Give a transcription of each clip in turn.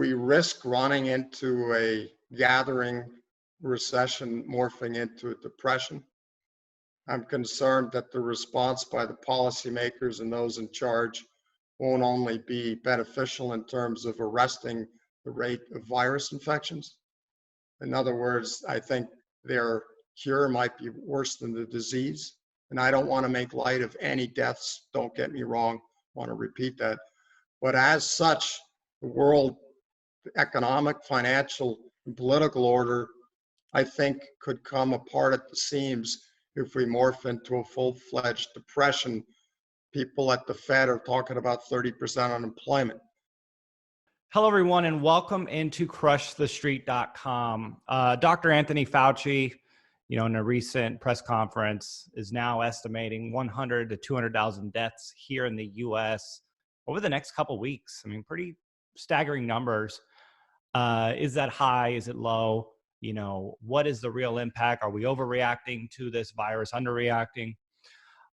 we risk running into a gathering recession morphing into a depression. I'm concerned that the response by the policymakers and those in charge won't only be beneficial in terms of arresting the rate of virus infections. In other words, I think their cure might be worse than the disease. And I don't want to make light of any deaths, don't get me wrong, I want to repeat that. But as such, the world economic, financial, and political order, I think, could come apart at the seams if we morph into a full-fledged depression. People at the Fed are talking about 30% unemployment. Hello, everyone, and welcome into crushthestreet.com. Dr. Anthony Fauci, in a recent press conference, is now estimating 100 to 200,000 deaths here in the U.S. over the next couple of weeks. I mean, pretty staggering numbers. Is that high? Is it low? What is the real impact? Are we overreacting to this virus, underreacting?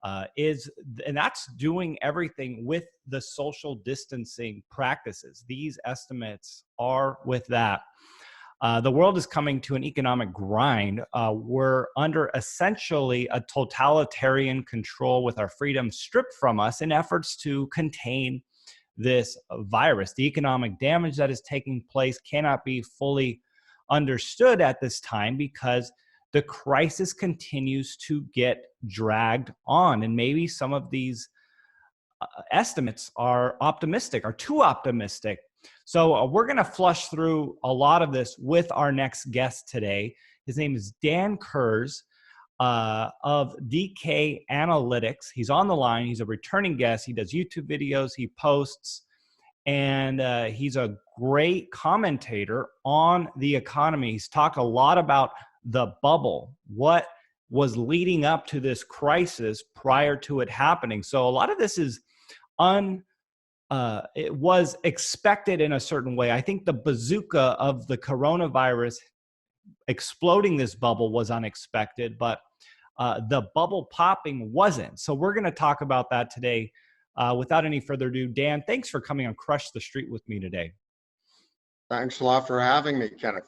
And that's doing everything with the social distancing practices. These estimates are with that. The world is coming to an economic grind. We're under essentially a totalitarian control with our freedom stripped from us in efforts to contain this virus. The economic damage that is taking place cannot be fully understood at this time because the crisis continues to get dragged on. And maybe some of these estimates are too optimistic. So we're going to flush through a lot of this with our next guest today. His name is Dan Kurz of DK Analytics. He's on the line. He's a returning guest. He does YouTube videos. He posts. And he's a great commentator on the economy. He's talked a lot about the bubble, what was leading up to this crisis prior to it happening. So a lot of this is it was expected in a certain way. I think the bazooka of the coronavirus exploding this bubble was unexpected, but the bubble popping wasn't. So we're going to talk about that today. Without any further ado, Dan, thanks for coming on Crush the Street with me today. Thanks a lot for having me, Kenneth.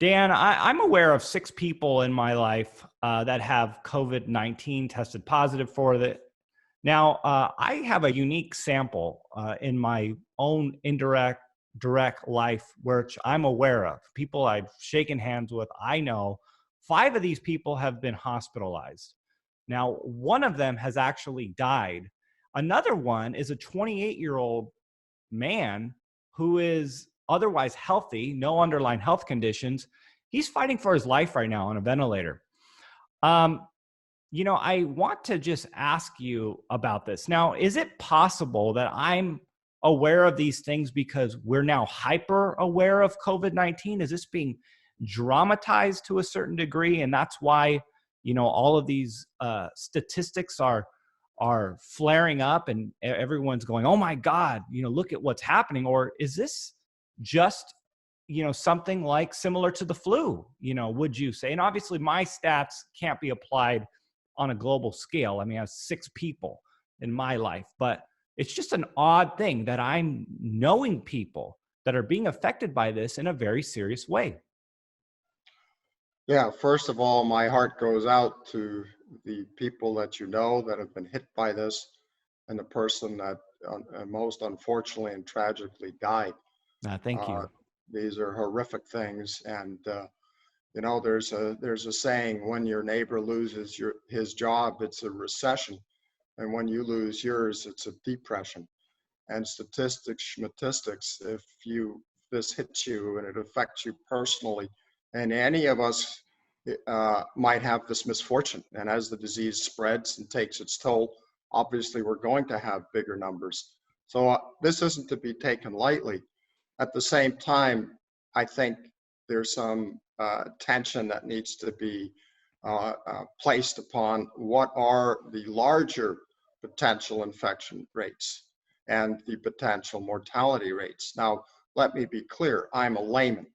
Dan, I'm aware of 6 people in my life that have COVID-19 tested positive for it. Now, I have a unique sample in my own direct life, which I'm aware of. People I've shaken hands with, I know 5 of these people have been hospitalized. Now, one of them has actually died. Another one is a 28-year-old man who is otherwise healthy, no underlying health conditions. He's fighting for his life right now on a ventilator. I want to just ask you about this. Now, is it possible that I'm aware of these things because we're now hyper aware of COVID-19? Is this being dramatized to a certain degree? And that's why, all of these statistics are flaring up and everyone's going, oh my God, look at what's happening. Or is this just, something like similar to the flu, would you say? And obviously my stats can't be applied on a global scale. I mean, I have 6 people in my life, but it's just an odd thing that I'm knowing people that are being affected by this in a very serious way. Yeah, first of all, my heart goes out to the people that that have been hit by this and the person that most unfortunately and tragically died. Thank you. These are horrific things. And, there's a saying, when your neighbor loses his job, it's a recession. And when you lose yours, it's a depression. And statistics, if this hits you and it affects you personally, and any of us might have this misfortune. And as the disease spreads and takes its toll, obviously we're going to have bigger numbers. So this isn't to be taken lightly. At the same time, I think there's some tension that needs to be placed upon what are the larger potential infection rates and the potential mortality rates. Now, let me be clear, I'm a layman.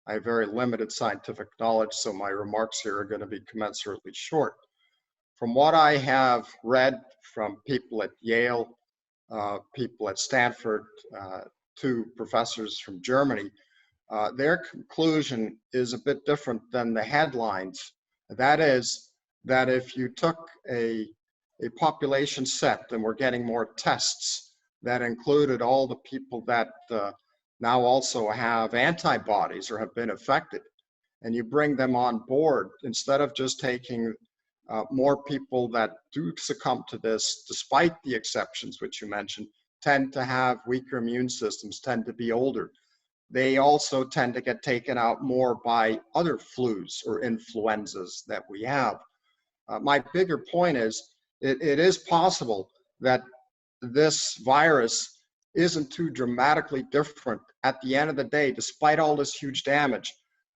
I have very limited scientific knowledge, so my remarks here are going to be commensurately short. From what I have read from people at Yale, people at Stanford, two professors from Germany. Their conclusion is a bit different than the headlines. That is, that if you took a population set, and we're getting more tests that included all the people that now also have antibodies or have been affected, and you bring them on board, instead of just taking more people that do succumb to this, despite the exceptions which you mentioned, tend to have weaker immune systems, tend to be older. They also tend to get taken out more by other flus or influenzas that we have. My bigger point is, it is possible that this virus isn't too dramatically different at the end of the day, despite all this huge damage,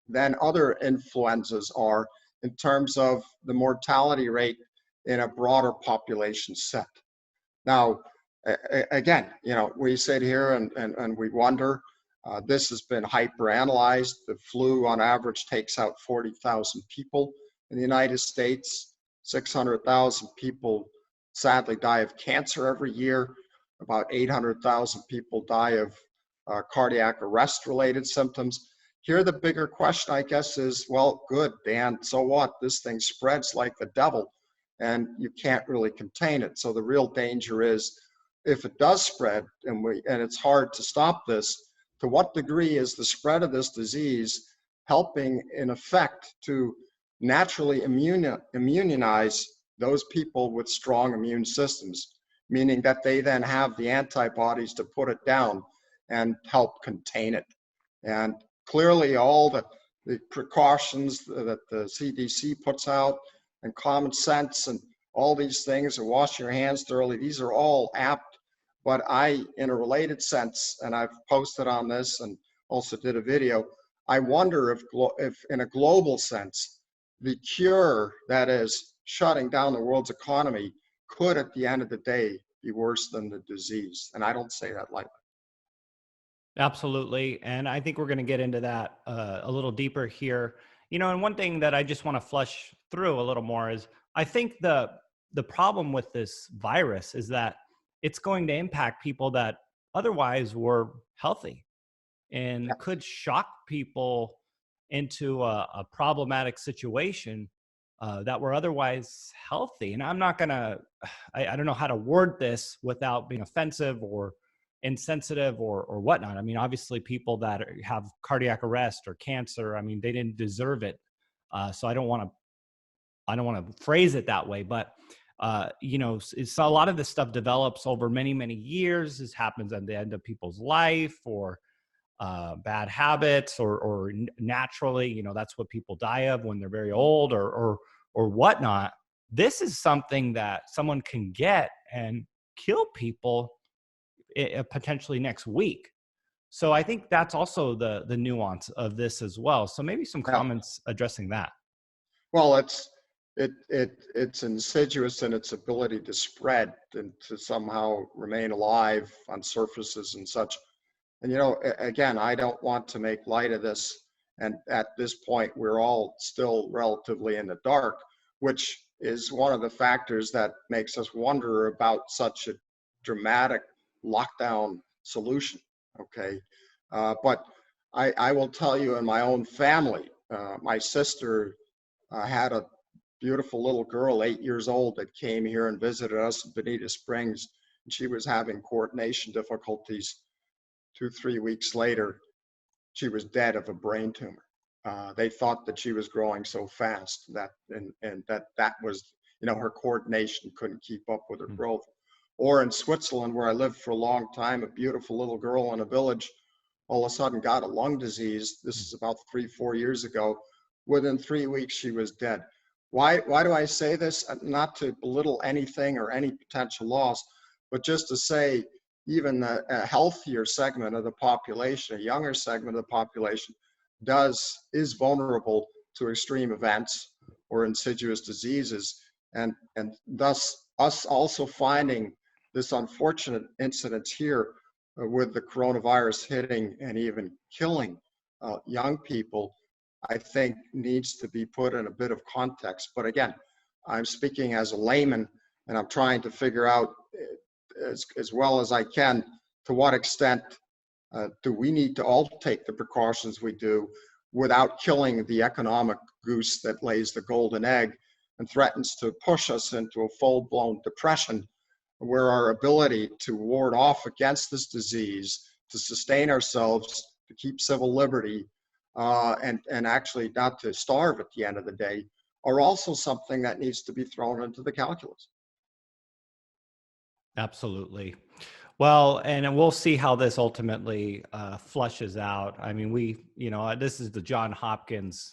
than other influenzas are in terms of the mortality rate in a broader population set. Now, again, we sit here and we wonder, this has been hyper-analyzed. The flu on average takes out 40,000 people in the United States. 600,000 people sadly die of cancer every year. About 800,000 people die of cardiac arrest-related symptoms. Here, the bigger question, I guess, is, well, good, Dan, so what? This thing spreads like the devil, and you can't really contain it. So the real danger is, if it does spread, and it's hard to stop this, to what degree is the spread of this disease helping, in effect, to naturally immunize those people with strong immune systems, meaning that they then have the antibodies to put it down and help contain it. And clearly all the precautions that the CDC puts out, and common sense and all these things, and wash your hands thoroughly, these are all apt. But in a related sense, and I've posted on this and also did a video, I wonder if in a global sense, the cure that is shutting down the world's economy could, at the end of the day, be worse than the disease. And I don't say that lightly. Absolutely. And I think we're going to get into that a little deeper here. And one thing that I just want to flush through a little more is, I think the problem with this virus is that it's going to impact people that otherwise were healthy, and could shock people into a problematic situation that were otherwise healthy. And I'm not going to, I don't know how to word this without being offensive or insensitive or whatnot. I mean, obviously people that have cardiac arrest or cancer, I mean, they didn't deserve it. So I don't want to phrase it that way, but it's a lot of this stuff develops over many, many years. This happens at the end of people's life, or bad habits, or naturally, that's what people die of when they're very old, or whatnot. This is something that someone can get and kill people potentially next week. So I think that's also the nuance of this as well. So maybe some comments addressing that. Well, it's insidious in its ability to spread and to somehow remain alive on surfaces and such. And again, I don't want to make light of this. And at this point, we're all still relatively in the dark, which is one of the factors that makes us wonder about such a dramatic lockdown solution. Okay. But I will tell you, in my own family, my sister had a beautiful little girl, 8 years old, that came here and visited us in Bonita Springs, and she was having coordination difficulties. 2-3 weeks later, she was dead of a brain tumor. They thought that she was growing so fast that that was, her coordination couldn't keep up with her growth. Or in Switzerland, where I lived for a long time, a beautiful little girl in a village all of a sudden got a lung disease. This is about 3-4 years ago. Within 3 weeks, she was dead. Why do I say this? Not to belittle anything or any potential loss, but just to say, even a healthier segment of the population, a younger segment of the population, is vulnerable to extreme events or insidious diseases. And thus, us also finding this unfortunate incident here with the coronavirus hitting and even killing young people, I think needs to be put in a bit of context. But again, I'm speaking as a layman, and I'm trying to figure out as well as I can to what extent Do we need to all take the precautions we do without killing the economic goose that lays the golden egg and threatens to push us into a full-blown depression, where our ability to ward off against this disease, to sustain ourselves, to keep civil liberty, and actually not to starve at the end of the day, are also something that needs to be thrown into the calculus. Absolutely. Well, and we'll see how this ultimately flushes out. I mean, this is the John Hopkins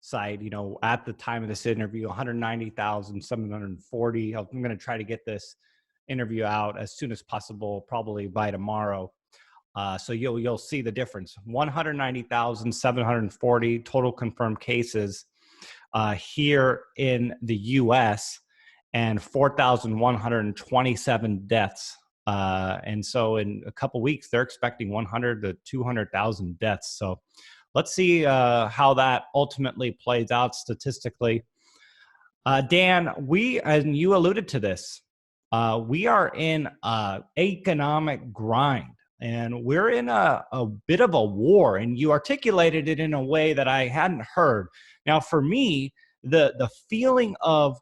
site, at the time of this interview, 190,740. I'm going to try to get this interview out as soon as possible, probably by tomorrow. So you'll see the difference. 190,740 total confirmed cases here in the U.S. and 4,127 deaths. And so in a couple weeks, they're expecting 100 to 200,000 deaths. So let's see how that ultimately plays out statistically. Dan, and you alluded to this, we are in an economic grind, and we're in a bit of a war, and you articulated it in a way that I hadn't heard. Now, for me, the feeling of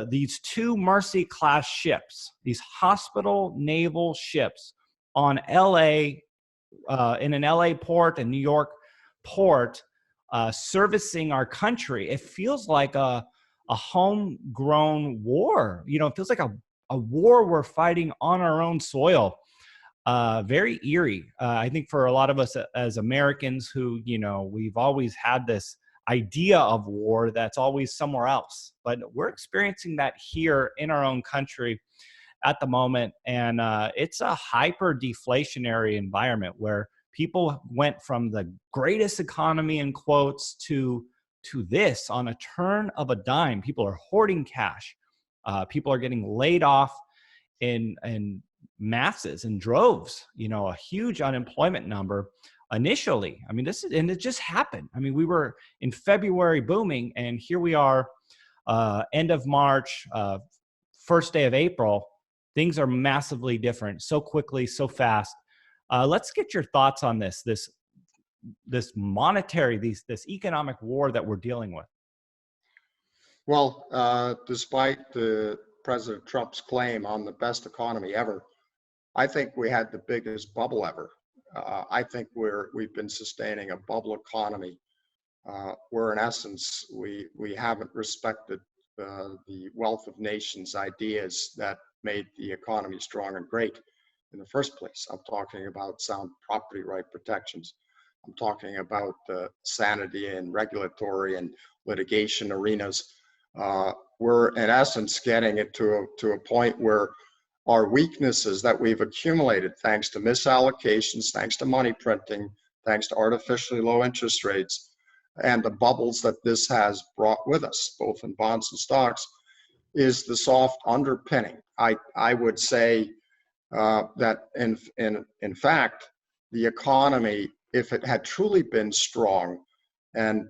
these two Mercy class ships, these hospital naval ships on LA, in an LA port and New York port, servicing our country, it feels like a homegrown war. It feels like a war we're fighting on our own soil. Very eerie. I think for a lot of us as Americans who, we've always had this idea of war that's always somewhere else, but we're experiencing that here in our own country at the moment. And it's a hyper deflationary environment where people went from the greatest economy in quotes to this on a turn of a dime. People are hoarding cash. People are getting laid off in masses and droves, a huge unemployment number initially. I mean, and it just happened. I mean, we were in February booming, and here we are, end of March, first day of April. Things are massively different so quickly, so fast. Let's get your thoughts on this monetary, this economic war that we're dealing with. Well, despite President Trump's claim on the best economy ever, I think we had the biggest bubble ever. I think we've been sustaining a bubble economy where in essence we haven't respected the wealth of nations ideas that made the economy strong and great in the first place. I'm talking about sound property right protections. I'm talking about sanity and regulatory and litigation arenas. We're in essence getting it to a point where our weaknesses that we've accumulated thanks to misallocations, thanks to money printing, thanks to artificially low interest rates, and the bubbles that this has brought with us, both in bonds and stocks, is the soft underpinning. I would say that in fact, the economy, if it had truly been strong and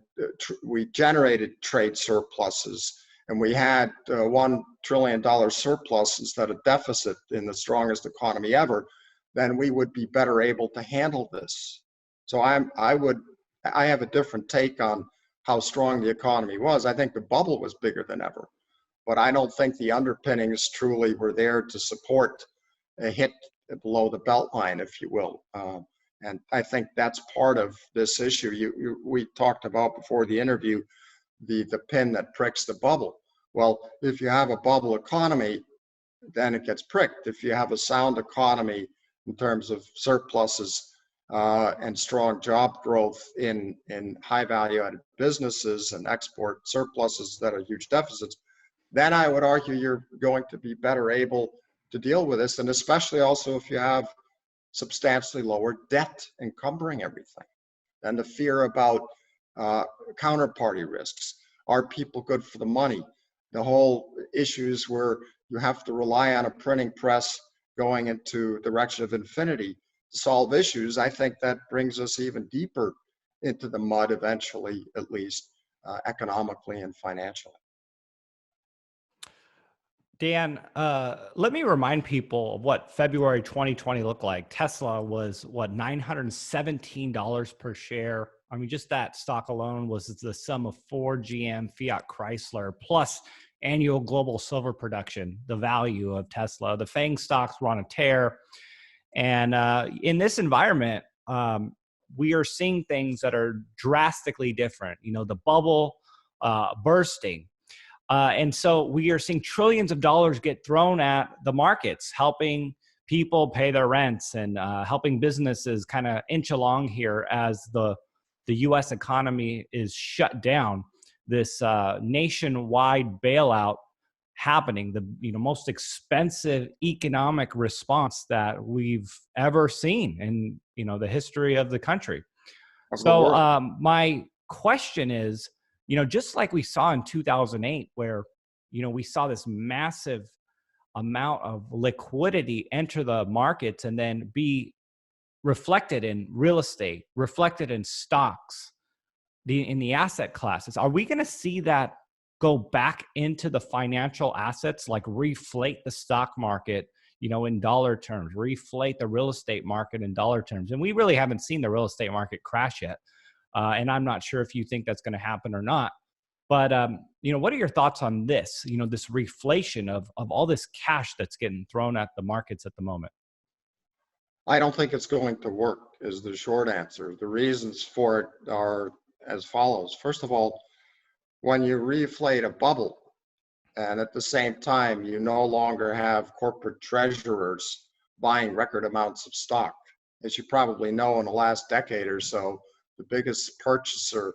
we generated trade surpluses, and we had $1 trillion surplus instead of deficit in the strongest economy ever, then we would be better able to handle this. So I have a different take on how strong the economy was. I think the bubble was bigger than ever, but I don't think the underpinnings truly were there to support a hit below the belt line, if you will. And I think that's part of this issue. We talked about before the interview, the pin that pricks the bubble. Well, if you have a bubble economy, then it gets pricked. If you have a sound economy in terms of surpluses and strong job growth in high value added businesses and export surpluses that are huge deficits, then I would argue you're going to be better able to deal with this. And especially also if you have substantially lower debt encumbering everything. And the fear about counterparty risks. Are people good for the money? The whole issues where you have to rely on a printing press going into the direction of infinity to solve issues. I think that brings us even deeper into the mud eventually, at least economically and financially. Dan, let me remind people of what February 2020 looked like. Tesla was what, $917 per share. I mean, just that stock alone was the sum of Ford, GM, Fiat Chrysler, plus annual global silver production, the value of Tesla. The FANG stocks were on a tear. And in this environment, we are seeing things that are drastically different. You know, the bubble bursting. And so we are seeing trillions of dollars get thrown at the markets, helping people pay their rents and helping businesses kind of inch along here as the U.S. economy is shut down. This nationwide bailout happening, the most expensive economic response that we've ever seen in the history of the country. Of the So world. my question is, just like we saw in 2008, where, we saw this massive amount of liquidity enter the markets and then be reflected in real estate, reflected in stocks, in the asset classes. Are we going to see that go back into the financial assets, like reflate the stock market, in dollar terms, reflate the real estate market in dollar terms? And we really haven't seen the real estate market crash yet. And I'm not sure if you think that's going to happen or not. But, what are your thoughts on this, this reflation of all this cash that's getting thrown at the markets at the moment? I don't think it's going to work, is the short answer. The reasons for it are as follows. First of all, when you reflate a bubble, and at the same time, you no longer have corporate treasurers buying record amounts of stock. As you probably know, in the last decade or so, the biggest purchaser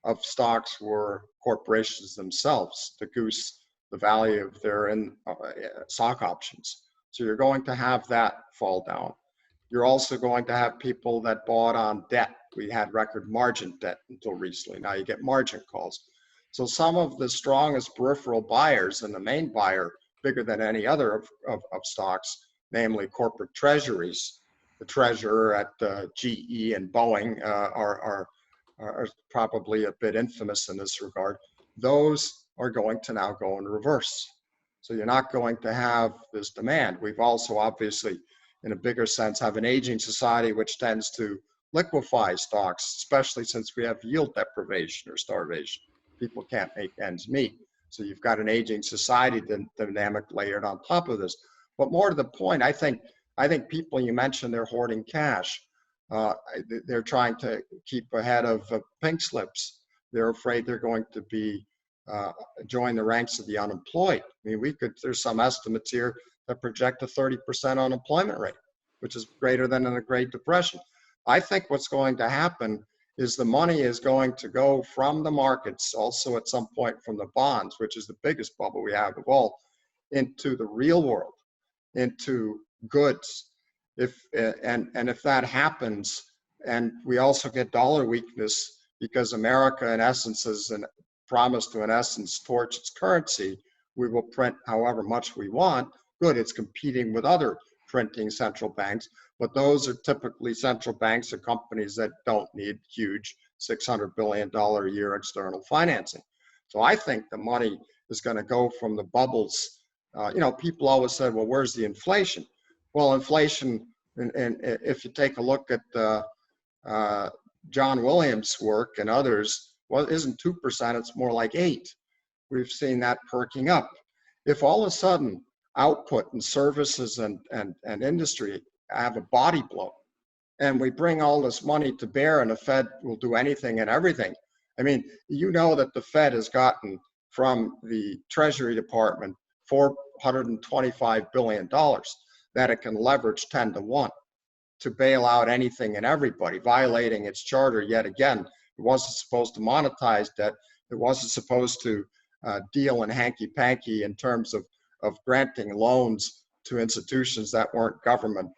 of stocks were corporations themselves to goose the value of their stock options. So you're going to have that fall down. You're also going to have people that bought on debt. We had record margin debt until recently. Now you get margin calls. So some of the strongest peripheral buyers, and the main buyer, bigger than any other of stocks, namely corporate treasuries, the treasurer at GE and Boeing are probably a bit infamous in this regard. Those are going to now go in reverse. So you're not going to have this demand. We've also obviously, in a bigger sense, have an aging society which tends to liquefy stocks, especially since we have yield deprivation or starvation. People can't make ends meet. So you've got an aging society dynamic layered on top of this. But more to the point, I think people, you mentioned they're hoarding cash. They're trying to keep ahead of pink slips. They're afraid they're going to be join the ranks of the unemployed. I mean, there's some estimates here that project a 30% unemployment rate, which is greater than in the Great Depression. I think what's going to happen is the money is going to go from the markets, also at some point from the bonds, which is the biggest bubble we have of all, into the real world, into goods. If that happens, and we also get dollar weakness because America, in essence, has promised to, in essence, torch its currency, we will print however much we want. Good, it's competing with other printing central banks, but those are typically central banks or companies that don't need huge $600 billion a year external financing. So I think the money is going to go from the bubbles. People always said, well, where's the inflation? Well, inflation, and if you take a look at John Williams' work and others, well, it isn't 2%, it's more like 8%. We've seen that perking up. If all of a sudden output and services and industry have a body blow, and we bring all this money to bear and the Fed will do anything and everything. I mean, that the Fed has gotten from the Treasury Department $425 billion that it can leverage 10 to 1 to bail out anything and everybody, violating its charter yet again. It wasn't supposed to monetize debt. It wasn't supposed to deal in hanky-panky in terms of granting loans to institutions that weren't government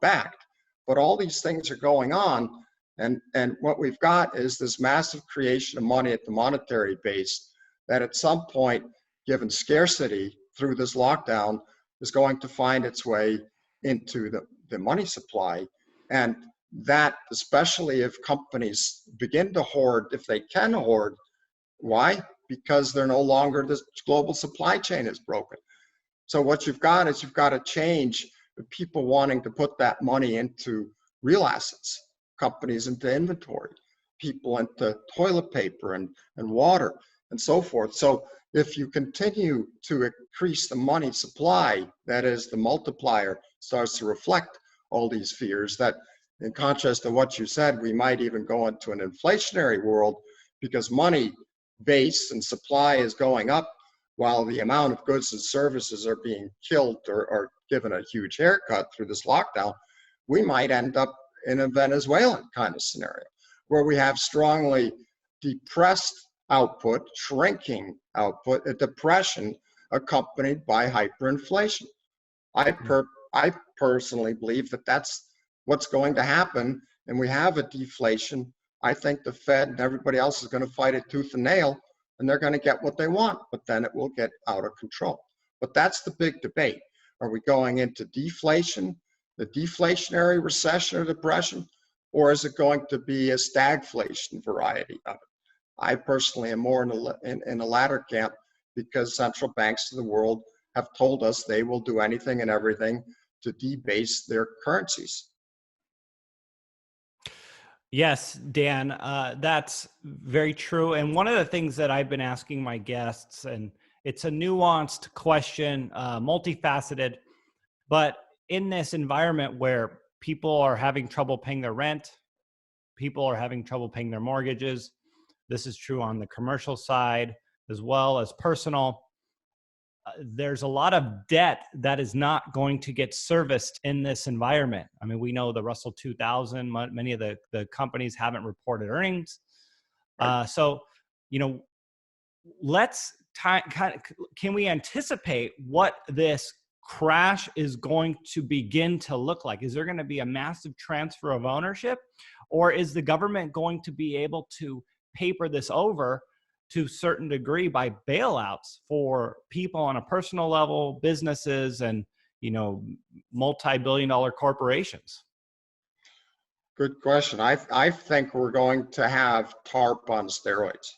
backed. But all these things are going on, and what we've got is this massive creation of money at the monetary base that at some point, given scarcity through this lockdown, is going to find its way into the money supply. And that, especially if companies begin to hoard, if they can hoard, why? Because they're no longer, this global supply chain is broken. So what you've got is you've got to change the people wanting to put that money into real assets, companies into inventory, people into toilet paper and water and so forth. So if you continue to increase the money supply, that is, the multiplier starts to reflect all these fears that, in contrast to what you said, we might even go into an inflationary world because money base and supply is going up while the amount of goods and services are being killed or given a huge haircut through this lockdown. We might end up in a Venezuelan kind of scenario where we have strongly depressed output, shrinking output, a depression accompanied by hyperinflation. I personally believe that that's what's going to happen, and we have a deflation. I think the Fed and everybody else is going to fight it tooth and nail, and they're going to get what they want, but then it will get out of control. But that's the big debate. Are we going into deflation, the deflationary recession or depression, or is it going to be a stagflation variety of it? I personally am more in the latter camp because central banks of the world have told us they will do anything and everything to debase their currencies. Yes, Dan, that's very true. And one of the things that I've been asking my guests, and it's a nuanced question, multifaceted, but in this environment where people are having trouble paying their rent, people are having trouble paying their mortgages, this is true on the commercial side as well as personal. There's a lot of debt that is not going to get serviced in this environment. I mean, we know the Russell 2000, many of the companies haven't reported earnings. So, you know, can we anticipate what this crash is going to begin to look like? Is there going to be a massive transfer of ownership, or is the government going to be able to paper this over to a certain degree by bailouts for people on a personal level, businesses, and, you know, multi-billion-dollar corporations? Good question. I think we're going to have TARP on steroids.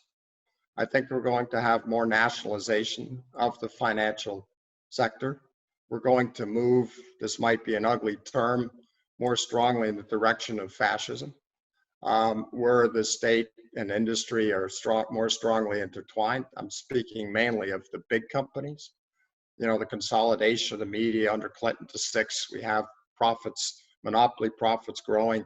I think we're going to have more nationalization of the financial sector. We're going to move, this might be an ugly term, more strongly in the direction of fascism, where the state and industry are more strongly intertwined. I'm speaking mainly of the big companies. You know, the consolidation of the media under Clinton to 6, we have profits, monopoly profits growing.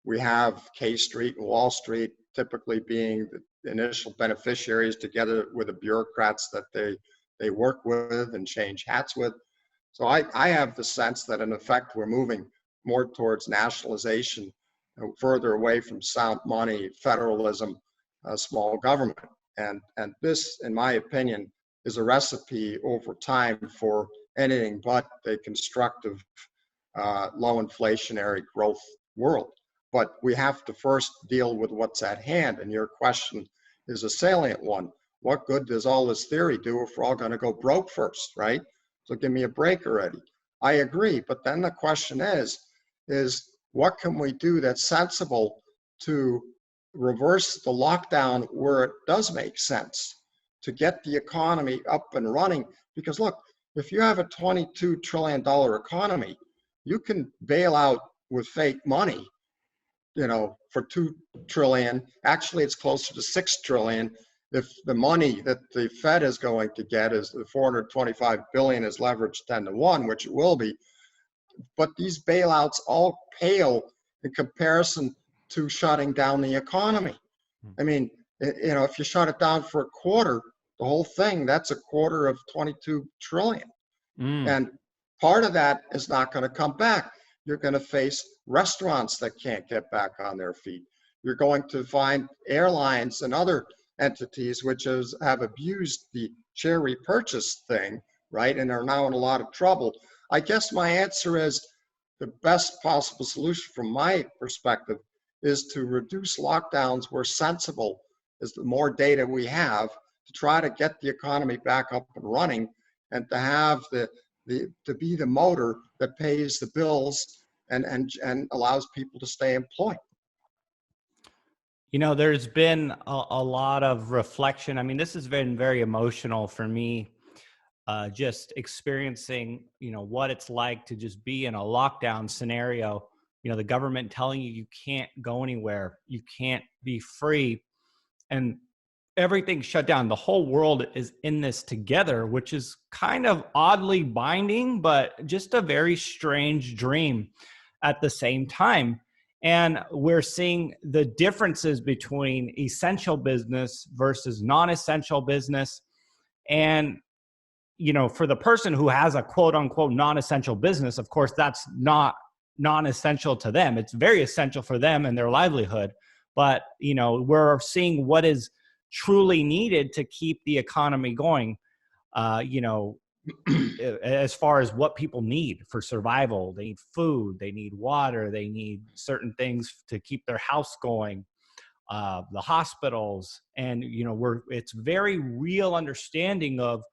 We have K Street and Wall Street typically being the initial beneficiaries together with the bureaucrats that they work with and change hats with. So I have the sense that in effect we're moving more towards nationalization, further away from sound money, federalism, small government. And this, in my opinion, is a recipe over time for anything but a constructive, low inflationary growth world. But we have to first deal with what's at hand. And your question is a salient one. What good does all this theory do if we're all going to go broke first, right? So give me a break already. I agree. But then the question is what can we do that's sensible to reverse the lockdown where it does make sense to get the economy up and running? Because look, if you have a $22 trillion economy, you can bail out with fake money, you know, for 2 trillion. Actually, it's closer to 6 trillion. If the money that the Fed is going to get is the 425 billion is leveraged 10 to 1, which it will be. But these bailouts all pale in comparison to shutting down the economy. I mean, you know, if you shut it down for a quarter, the whole thing, that's a quarter of 22 trillion. And part of that is not going to come back. You're going to face restaurants that can't get back on their feet. You're going to find airlines and other entities which have abused the share repurchase thing, right, and are now in a lot of trouble. I guess my answer is the best possible solution from my perspective is to reduce lockdowns where sensible is the more data we have to try to get the economy back up and running and to have to be the motor that pays the bills and allows people to stay employed. You know, there's been a lot of reflection. I mean, this has been very emotional for me just experiencing, what it's like to just be in a lockdown scenario, the government telling you can't go anywhere, you can't be free, and everything's shut down. The whole world is in this together, which is kind of oddly binding, but just a very strange dream at the same time. And we're seeing the differences between essential business versus non-essential business. And, for the person who has a quote unquote non-essential business, of course, that's not non-essential to them. It's very essential for them and their livelihood. But, we're seeing what is truly needed to keep the economy going, as far as what people need for survival. They need food, they need water, they need certain things to keep their house going, the hospitals. And, it's very real understanding of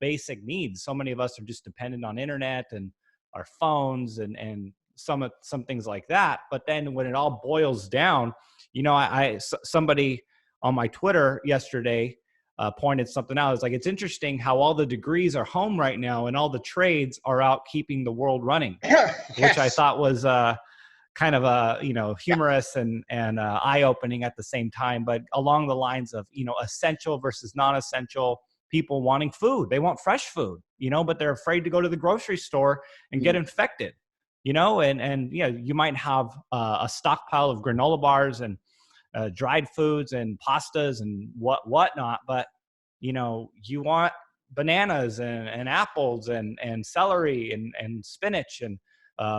basic needs. So many of us are just dependent on internet and our phones and some things like that. But then when it all boils down, somebody on my Twitter yesterday pointed something out. It's like, it's interesting how all the degrees are home right now and all the trades are out keeping the world running, Yes. which I thought was kind of humorous and eye-opening at the same time. But along the lines of, essential versus non-essential, people wanting food. They want fresh food, but they're afraid to go to the grocery store and get infected, and you might have a stockpile of granola bars and dried foods and pastas and whatnot, but you want bananas and apples and celery and spinach and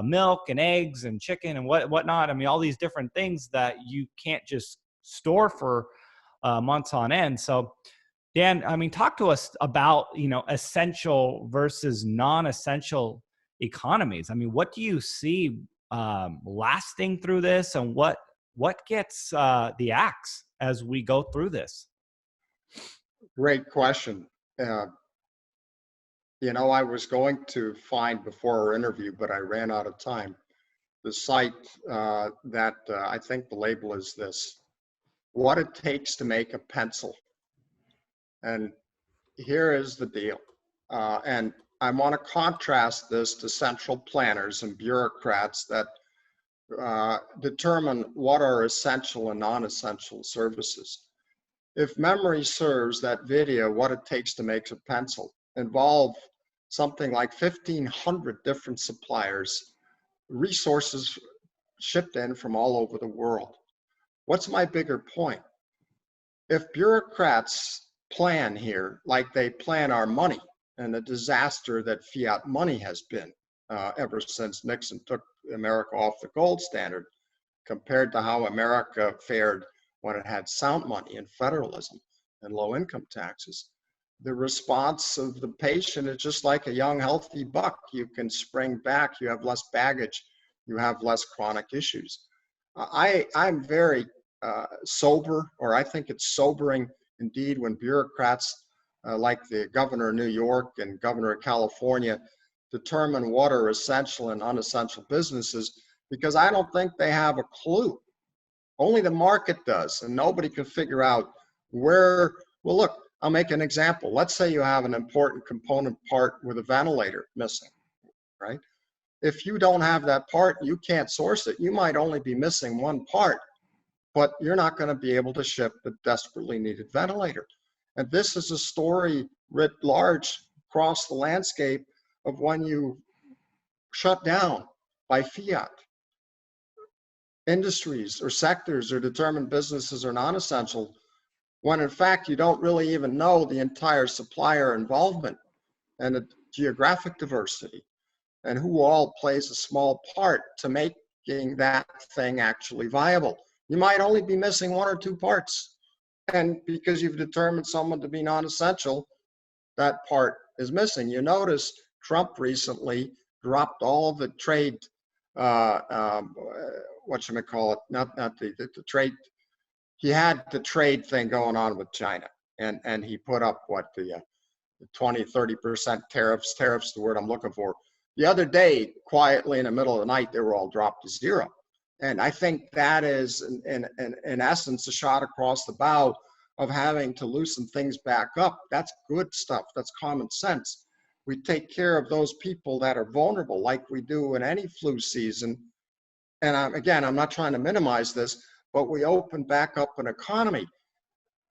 milk and eggs and chicken and whatnot. I mean, all these different things that you can't just store for months on end. So, Dan, I mean, talk to us about essential versus non-essential economies. I mean, what do you see lasting through this, and what gets the axe as we go through this? Great question. I was going to find before our interview, but I ran out of time, the site that I think the label is this: what it takes to make a pencil. And here is the deal. And I want to contrast this to central planners and bureaucrats that determine what are essential and non-essential services. If memory serves, that video, What It Takes to Make a Pencil, involved something like 1,500 different suppliers, resources shipped in from all over the world. What's my bigger point? If bureaucrats plan here like they plan our money, and the disaster that fiat money has been ever since Nixon took America off the gold standard, compared to how America fared when it had sound money and federalism and low income taxes. The response of the patient is just like a young, healthy buck. You can spring back, you have less baggage, you have less chronic issues. I'm very sober, or I think it's sobering indeed, when bureaucrats like the governor of New York and governor of California determine what are essential and unessential businesses, because I don't think they have a clue. Only the market does, and nobody can figure out where. Well, look, I'll make an example. Let's say you have an important component part with a ventilator missing, right? If you don't have that part, you can't source it. You might only be missing one part, but you're not going to be able to ship the desperately needed ventilator. And this is a story writ large across the landscape of when you shut down by fiat. Industries or sectors or determined businesses are non-essential, when in fact you don't really even know the entire supplier involvement and the geographic diversity and who all plays a small part to making that thing actually viable. You might only be missing one or two parts, and because you've determined someone to be non-essential, that part is missing. You notice Trump recently dropped all the trade, not the trade. He had the trade thing going on with China, and he put up the 20, 30% tariffs, the word I'm looking for. The other day, quietly in the middle of the night, they were all dropped to zero. And I think that is, in essence, a shot across the bow of having to loosen things back up. That's good stuff. That's common sense. we take care of those people that are vulnerable, like we do in any flu season. And again, I'm not trying to minimize this, but we open back up an economy.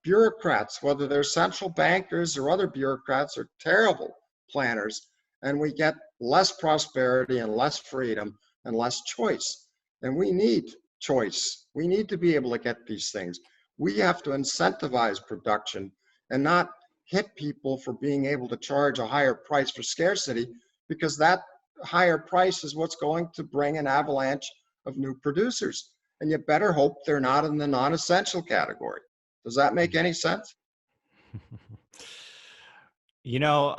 Bureaucrats, whether they're central bankers or other bureaucrats, are terrible planners, and we get less prosperity and less freedom and less choice. And we need choice. We need to be able to get these things. We have to incentivize production and not hit people for being able to charge a higher price for scarcity, because that higher price is what's going to bring an avalanche of new producers. And you better hope they're not in the non-essential category. Does that make any sense? You know,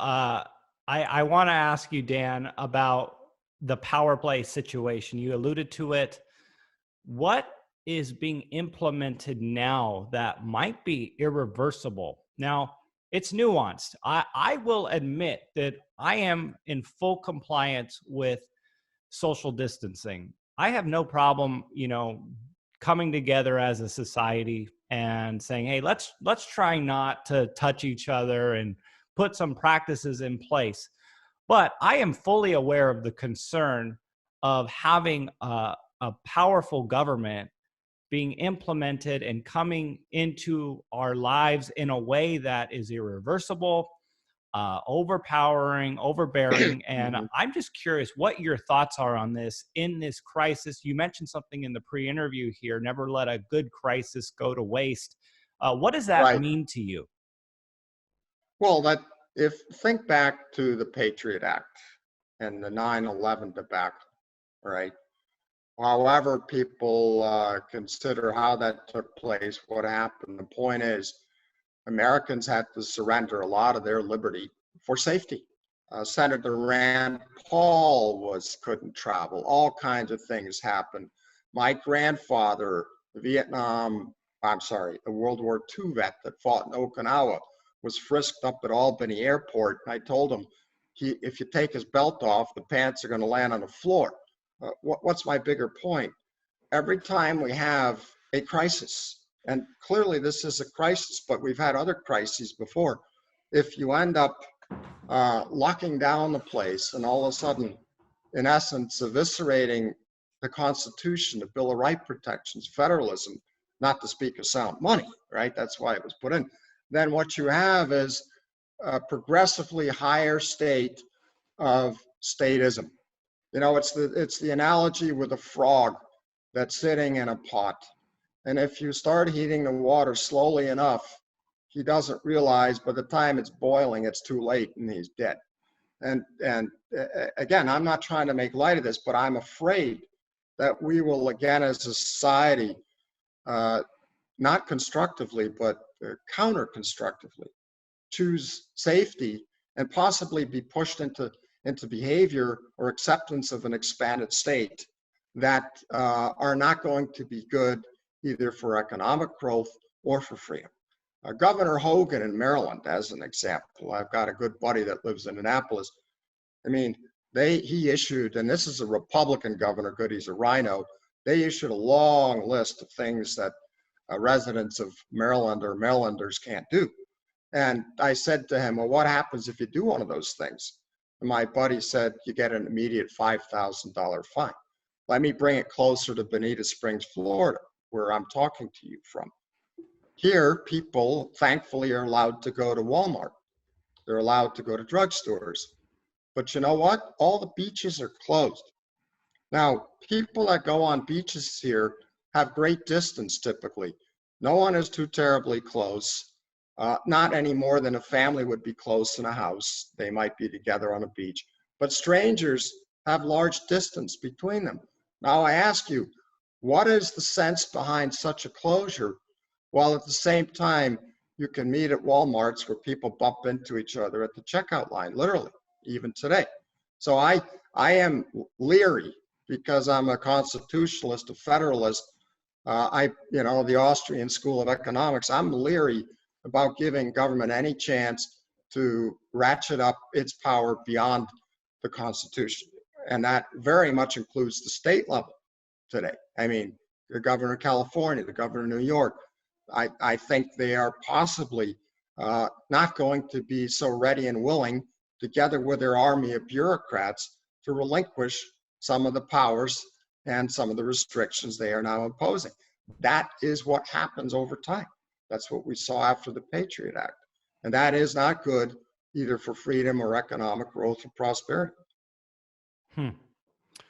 I want to ask you, Dan, about the power play situation. You alluded to it. What is being implemented now that might be irreversible? Now, it's nuanced. I will admit that I am in full compliance with social distancing. I have no problem, coming together as a society and saying, hey, let's try not to touch each other and put some practices in place. But I am fully aware of the concern of having a powerful government being implemented and coming into our lives in a way that is irreversible, overpowering, overbearing. And I'm just curious what your thoughts are on this in this crisis. You mentioned something in the pre-interview here, never let a good crisis go to waste. What does that mean to you? Well, think back to the Patriot Act and the 9/11 debacle, right? However people consider how that took place, what happened, the point is Americans had to surrender a lot of their liberty for safety. Senator Rand Paul couldn't travel. All kinds of things happened. My grandfather, the World War II vet that fought in Okinawa, was frisked up at Albany Airport. I told him, if you take his belt off, the pants are going to land on the floor. What's my bigger point? Every time we have a crisis, and clearly this is a crisis, but we've had other crises before. If you end up locking down the place and all of a sudden, in essence, eviscerating the Constitution, the Bill of Rights protections, federalism, not to speak of sound money, right? That's why it was put in. Then what you have is a progressively higher state of statism. It's the analogy with a frog that's sitting in a pot. And if you start heating the water slowly enough, he doesn't realize by the time it's boiling, it's too late and he's dead. And again, I'm not trying to make light of this, but I'm afraid that we will, again, as a society, not constructively, but counter-constructively, choose safety and possibly be pushed into behavior or acceptance of an expanded state that are not going to be good either for economic growth or for freedom. Governor Hogan in Maryland, as an example, I've got a good buddy that lives in Annapolis. I mean, he issued, and this is a Republican governor, good, he's a rhino, they issued a long list of things that residents of Maryland or Marylanders can't do. And I said to him, well, what happens if you do one of those things? And my buddy said, you get an immediate $5,000 fine. Let me bring it closer to Bonita Springs, Florida, where I'm talking to you from. Here, people, thankfully, are allowed to go to Walmart. They're allowed to go to drugstores. But you know what? All the beaches are closed. Now, people that go on beaches here have great distance typically. No one is too terribly close. Not any more than a family would be close in a house. They might be together on a beach. But strangers have large distance between them. Now I ask you, what is the sense behind such a closure, while at the same time you can meet at Walmarts where people bump into each other at the checkout line, literally, even today. So I am leery because I'm a constitutionalist, a federalist. The Austrian School of Economics, I'm leery about giving government any chance to ratchet up its power beyond the Constitution. And that very much includes the state level today. I mean, the governor of California, the governor of New York, I think they are possibly not going to be so ready and willing together with their army of bureaucrats, to relinquish some of the powers and some of the restrictions they are now imposing. That is what happens over time. That's what we saw after the Patriot Act. And that is not good either for freedom or economic growth or prosperity.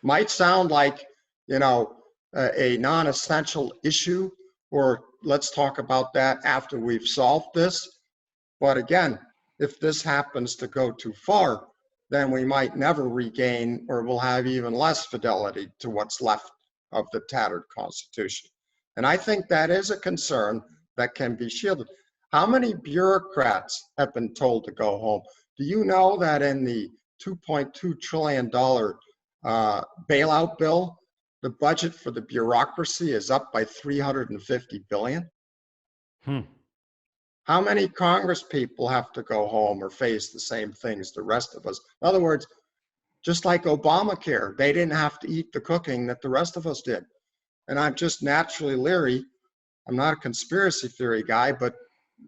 Might sound like, a non-essential issue, or let's talk about that after we've solved this. But again, if this happens to go too far, then we might never regain, or we'll have even less fidelity to what's left of the tattered Constitution. And I think that is a concern that can be shielded. How many bureaucrats have been told to go home? Do you know that in the $2.2 trillion bailout bill, the budget for the bureaucracy is up by $350 billion? How many Congress people have to go home or face the same things the rest of us? In other words, just like Obamacare, they didn't have to eat the cooking that the rest of us did. And I'm just naturally leery. I'm not a conspiracy theory guy, but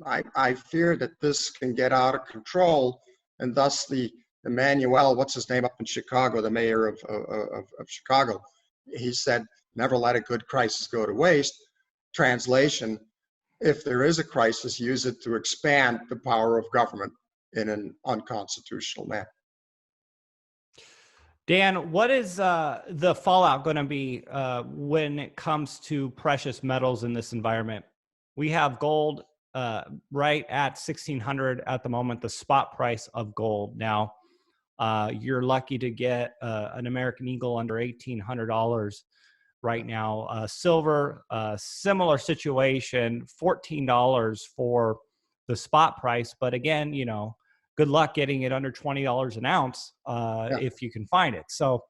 I fear that this can get out of control, and thus the Emmanuel, what's his name up in Chicago, the mayor of Chicago, he said, never let a good crisis go to waste. Translation, if there is a crisis, use it to expand the power of government in an unconstitutional manner. Dan, what is the fallout going to be when it comes to precious metals in this environment? We have gold right at 1,600 at the moment, the spot price of gold. Now, you're lucky to get an American Eagle under $1,800 right now. Silver, similar situation, $14 for the spot price. But again, good luck getting it under $20 an ounce if you can find it. So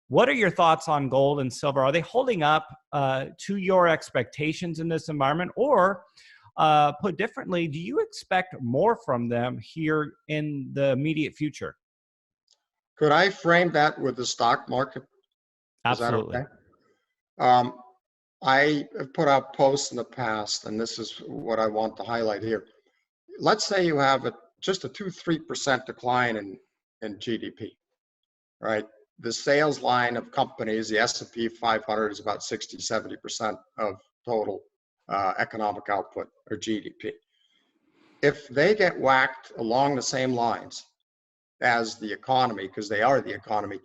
what are your thoughts on gold and silver? Are they holding up to your expectations in this environment? Or put differently, do you expect more from them here in the immediate future? Could I frame that with the stock market? Absolutely. Is that okay? I have put out posts in the past, and this is what I want to highlight here. Let's say you have just a 2-3% decline in GDP, right? The sales line of companies, the S&P 500 is about 60-70% of total economic output or GDP. If they get whacked along the same lines as the economy, because they are the economy,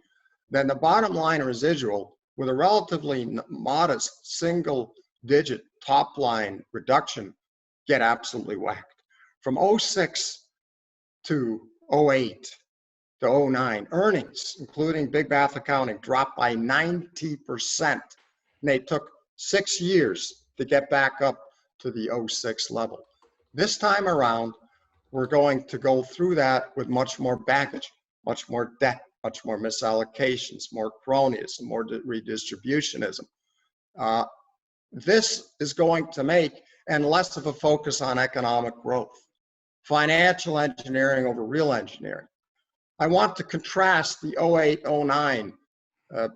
then the bottom line residual with a relatively modest single-digit top line reduction get absolutely whacked. From 06 to 08 to 09, earnings, including big math accounting, dropped by 90%. And they took 6 years to get back up to the 06 level. This time around, we're going to go through that with much more baggage, much more debt, much more misallocations, more cronyism, more redistributionism. This is going to make, and less of a focus on economic growth, financial engineering over real engineering. I want to contrast the 08-09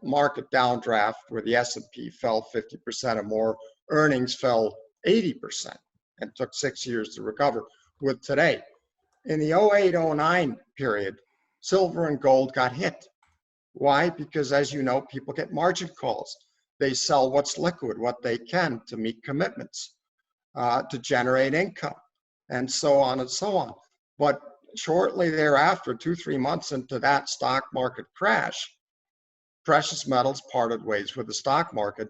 market downdraft where the S&P fell 50% or more, earnings fell 80% and took 6 years to recover, with today. In the 08-09 period, silver and gold got hit. Why? Because as you know, people get margin calls. They sell what's liquid, what they can to meet commitments, to generate income, and so on and so on. But shortly thereafter, 2-3 months into that stock market crash, precious metals parted ways with the stock market,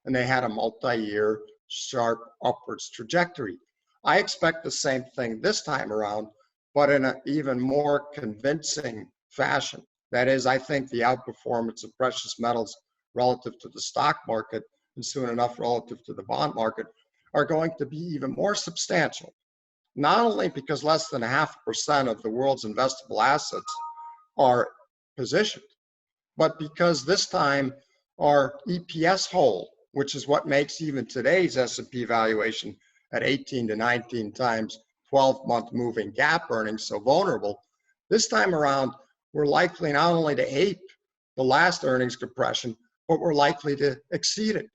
and they had a multi-year sharp upwards trajectory. I expect the same thing this time around, but in an even more convincing fashion. That is, I think the outperformance of precious metals relative to the stock market, and soon enough relative to the bond market, are going to be even more substantial. Not only because less than 0.5% of the world's investable assets are positioned, but because this time our EPS hole, which is what makes even today's S&P valuation at 18 to 19 times 12-month moving gap earnings so vulnerable, this time around, we're likely not only to ape the last earnings compression, but we're likely to exceed it.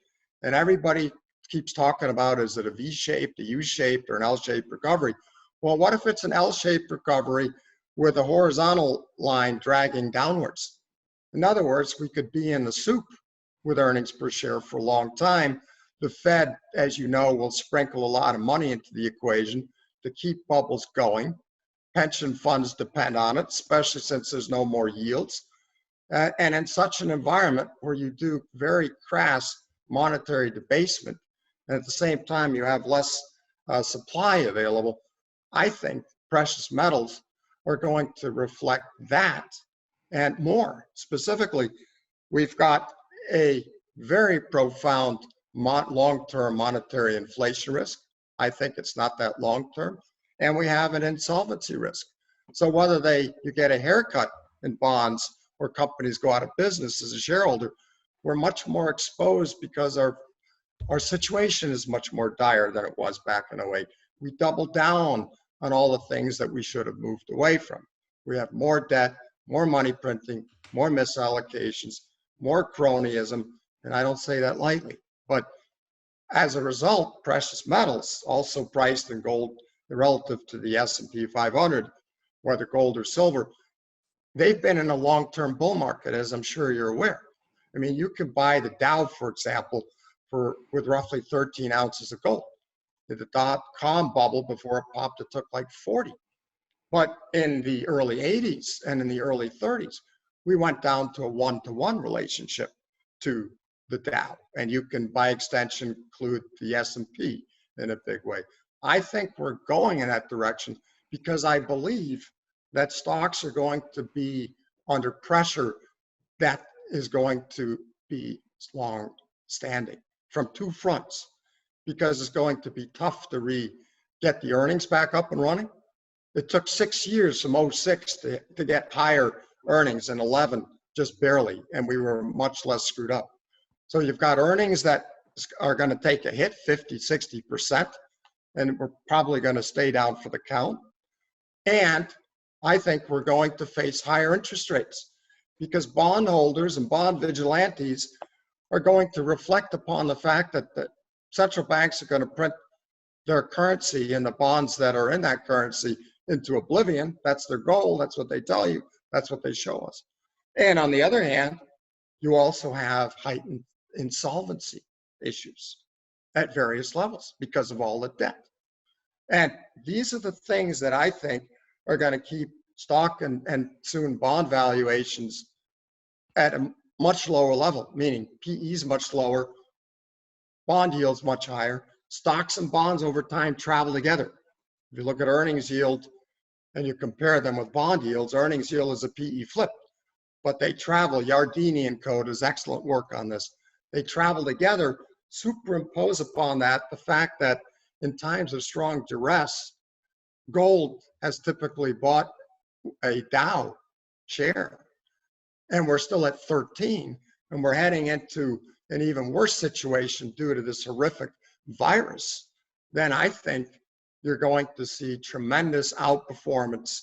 And everybody keeps talking about, is it a V-shaped, a U-shaped, or an L-shaped recovery? Well, what if it's an L-shaped recovery with a horizontal line dragging downwards. In other words, we could be in the soup with earnings per share for a long time. The Fed, as you know, will sprinkle a lot of money into the equation to keep bubbles going. Pension funds depend on it, especially since there's no more yields. And in such an environment where you do very crass monetary debasement, and at the same time you have less supply available, I think precious metals are going to reflect that and more. Specifically, we've got a very profound long-term monetary inflation risk. I think it's not that long-term. And we have an insolvency risk. So whether you get a haircut in bonds or companies go out of business as a shareholder, we're much more exposed because our situation is much more dire than it was back in '08. We doubled down on all the things that we should have moved away from. We have more debt, more money printing, more misallocations, more cronyism, and I don't say that lightly. But as a result, precious metals, also priced in gold relative to the S&P 500, whether gold or silver, they've been in a long-term bull market, as I'm sure you're aware. I mean, you can buy the Dow, for example, with roughly 13 ounces of gold. The dot-com bubble before it popped, it took like 40. But in the early 80s and in the early 30s, we went down to a one-to-one relationship to the Dow. And you can, by extension, include the S&P in a big way. I think we're going in that direction because I believe that stocks are going to be under pressure that is going to be long-standing from two fronts, because it's going to be tough to get the earnings back up and running. It took 6 years from '06 to get higher earnings, in 11 just barely, and we were much less screwed up. So you've got earnings that are going to take a hit 50, 60%, and we're probably going to stay down for the count. And I think we're going to face higher interest rates because bondholders and bond vigilantes are going to reflect upon the fact that the central banks are going to print their currency and the bonds that are in that currency into oblivion. That's their goal. That's what they tell you. That's what they show us. And on the other hand, you also have heightened insolvency issues at various levels because of all the debt. And these are the things that I think are going to keep stock and soon bond valuations at a much lower level, meaning PEs much lower, bond yields much higher. Stocks and bonds over time travel together. If you look at earnings yield and you compare them with bond yields, earnings yield is a PE flip, but they travel. Yardini and Co. does excellent work on this. They travel together, superimpose upon that the fact that in times of strong duress, gold has typically bought a Dow share, and we're still at 13, and we're heading into an even worse situation due to this horrific virus. Then I think you're going to see tremendous outperformance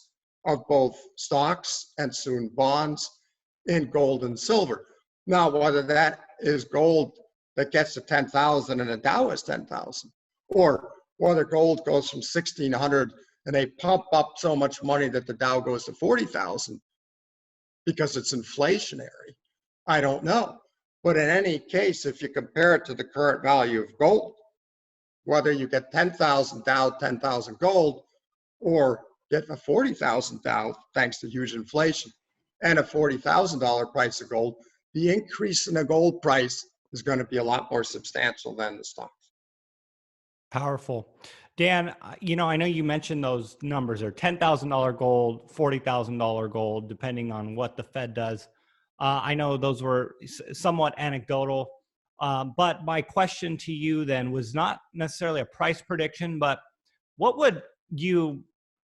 of both stocks and soon bonds in gold and silver. Now, whether that is gold that gets to 10,000 and the Dow is 10,000, or whether gold goes from 1,600 and they pump up so much money that the Dow goes to 40,000 because it's inflationary, I don't know. But in any case, if you compare it to the current value of gold, whether you get 10,000 Dow, 10,000 gold, or get a 40,000 Dow thanks to huge inflation and a $40,000 price of gold, the increase in the gold price is going to be a lot more substantial than the stocks. Powerful. Dan, I know you mentioned those numbers are $10,000 gold, $40,000 gold, depending on what the Fed does. I know those were somewhat anecdotal, but my question to you then was not necessarily a price prediction, but what would you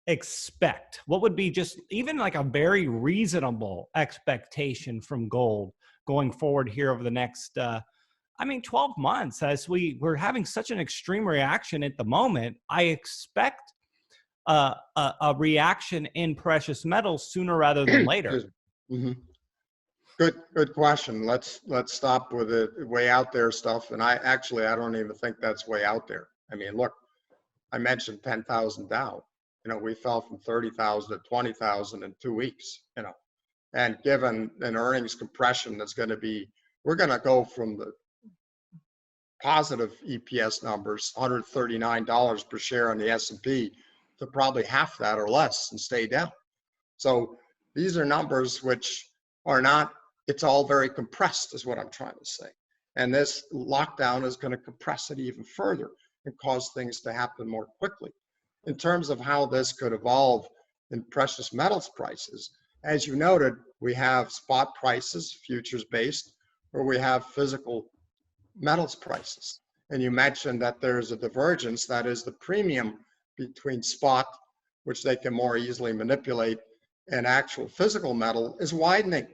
expect? What would be just even like a very reasonable expectation from gold going forward here over the next 12 months, as we're having such an extreme reaction at the moment? I expect a reaction in precious metals sooner rather than later. Mm-hmm. Good question. Let's stop with the way out there stuff. And I don't even think that's way out there. I mean, look, I mentioned 10,000 Dow. You know, we fell from 30,000 to 20,000 in 2 weeks, you know, and given an earnings compression that's going to be, we're going to go from the positive EPS numbers, $139 per share on the S&P, to probably half that or less and stay down. So these are numbers which are not, it's all very compressed is what I'm trying to say. And this lockdown is going to compress it even further and cause things to happen more quickly. In terms of how this could evolve in precious metals prices, as you noted, we have spot prices, futures based, or we have physical metals prices. And you mentioned that there's a divergence, that is the premium between spot, which they can more easily manipulate, and actual physical metal is widening.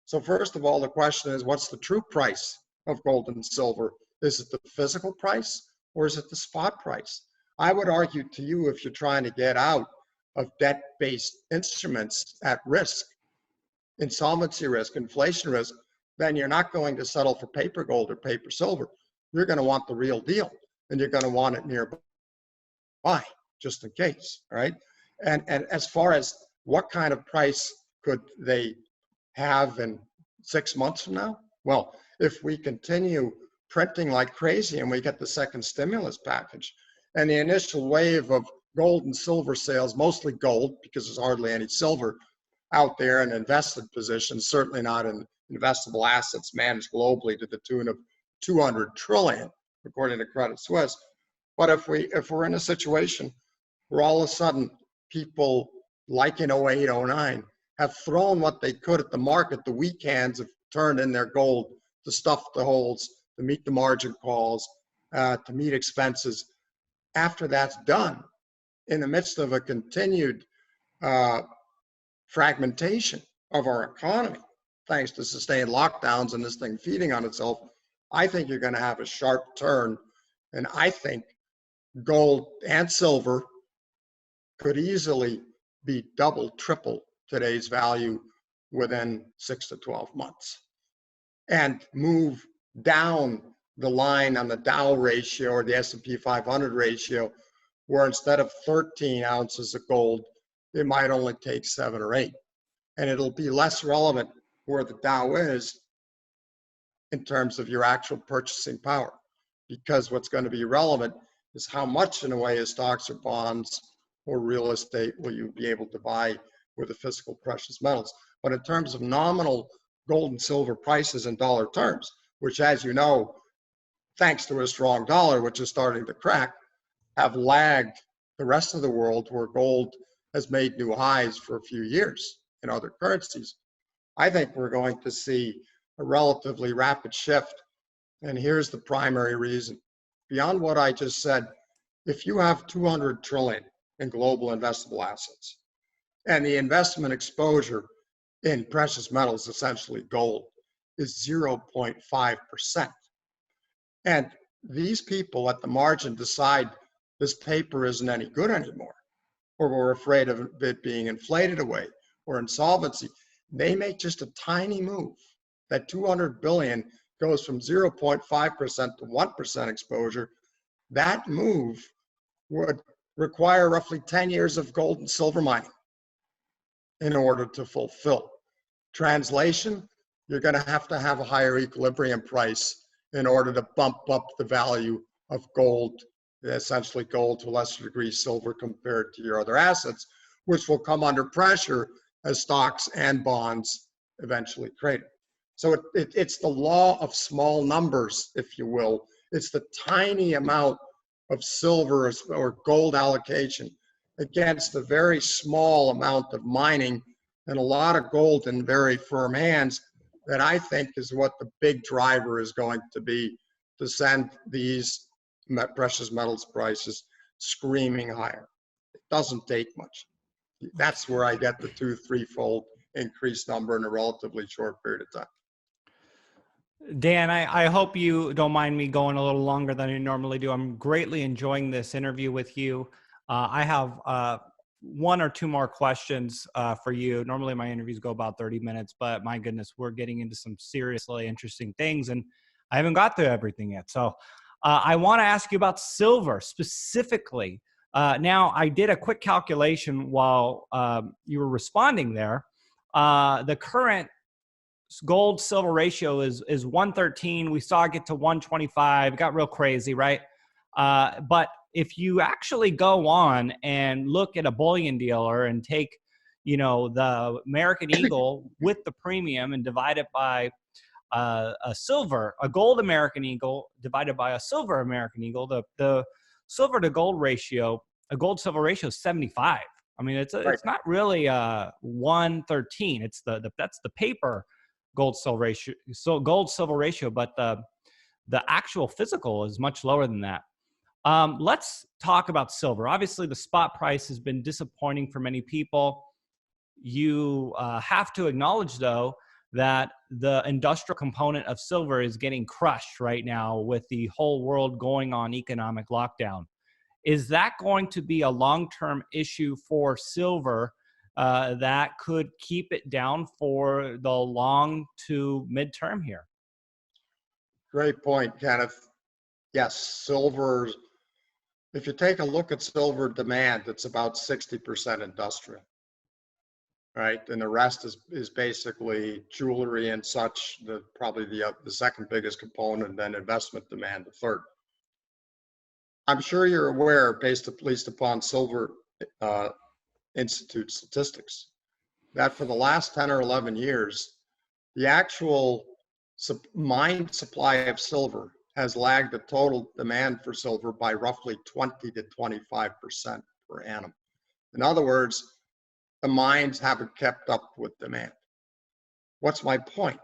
So first of all, the question is, what's the true price of gold and silver? Is it the physical price or is it the spot price? I would argue to you, if you're trying to get out of debt-based instruments at risk, insolvency risk, inflation risk, then you're not going to settle for paper gold or paper silver. You're going to want the real deal, and you're going to want it nearby, just in case, right? And as far as what kind of price could they have in 6 months from now? Well, if we continue printing like crazy and we get the second stimulus package and the initial wave of gold and silver sales, mostly gold because there's hardly any silver out there in invested positions, certainly not in investable assets managed globally to the tune of 200 trillion, according to Credit Suisse. But if we're in a situation where all of a sudden people like in 08, 09 have thrown what they could at the market, the weak hands have turned in their gold to stuff the holes, to meet the margin calls, to meet expenses. After that's done, in the midst of a continued fragmentation of our economy, thanks to sustained lockdowns and this thing feeding on itself, I think you're going to have a sharp turn. And I think gold and silver could easily be double, triple today's value within 6 to 12 months and move down the line on the Dow ratio or the S&P 500 ratio, where instead of 13 ounces of gold, it might only take 7 or 8. And it'll be less relevant where the Dow is in terms of your actual purchasing power, because what's going to be relevant is how much in a way of stocks or bonds or real estate will you be able to buy with the physical precious metals. But in terms of nominal gold and silver prices in dollar terms, which, as you know, thanks to a strong dollar, which is starting to crack, have lagged the rest of the world, where gold has made new highs for a few years in other currencies. I think we're going to see a relatively rapid shift. And here's the primary reason. Beyond what I just said, if you have 200 trillion in global investable assets, and the investment exposure in precious metals, essentially gold, is 0.5%. And these people at the margin decide this paper isn't any good anymore, or we're afraid of it being inflated away or insolvency. They make just a tiny move. That 200 billion goes from 0.5% to 1% exposure. That move would require roughly 10 years of gold and silver mining in order to fulfill. Translation, you're going to have a higher equilibrium price in order to bump up the value of gold, essentially gold, to a lesser degree silver, compared to your other assets, which will come under pressure as stocks and bonds eventually trade. So it's the law of small numbers, if you will. It's the tiny amount of silver or gold allocation against a very small amount of mining and a lot of gold in very firm hands that I think is what the big driver is going to be to send these precious metals prices screaming higher. It doesn't take much. That's where I get the 2-3-fold increased number in a relatively short period of time. Dan, I hope you don't mind me going a little longer than I normally do. I'm greatly enjoying this interview with you. I have 1 or 2 more questions for you. Normally my interviews go about 30 minutes, but my goodness, we're getting into some seriously interesting things and I haven't got to everything yet. So I want to ask you about silver specifically. Now, I did a quick calculation while you were responding there. The current gold silver ratio is 113. We saw it get to 125. It got real crazy, right? But if you actually go on and look at a bullion dealer and take, you know, the American Eagle with the premium and divide it by a gold American Eagle divided by a silver American Eagle, the silver to gold ratio, a gold silver ratio is 75. I mean, it's not really 113. It's that's the paper gold silver ratio, gold silver ratio, but the actual physical is much lower than that. Let's talk about silver. Obviously, the spot price has been disappointing for many people. You have to acknowledge, though, that the industrial component of silver is getting crushed right now with the whole world going on economic lockdown. Is that going to be a long-term issue for silver that could keep it down for the long to midterm here? Great point, Kenneth. Yes, silver, if you take a look at silver demand, it's about 60% industrial, right? And the rest is basically jewelry and such, probably the second biggest component, and then investment demand, the third. I'm sure you're aware, based at least upon Silver Institute statistics, that for the last 10 or 11 years, the actual mined supply of silver has lagged the total demand for silver by roughly 20 to 25% per annum. In other words, the mines haven't kept up with demand. What's my point?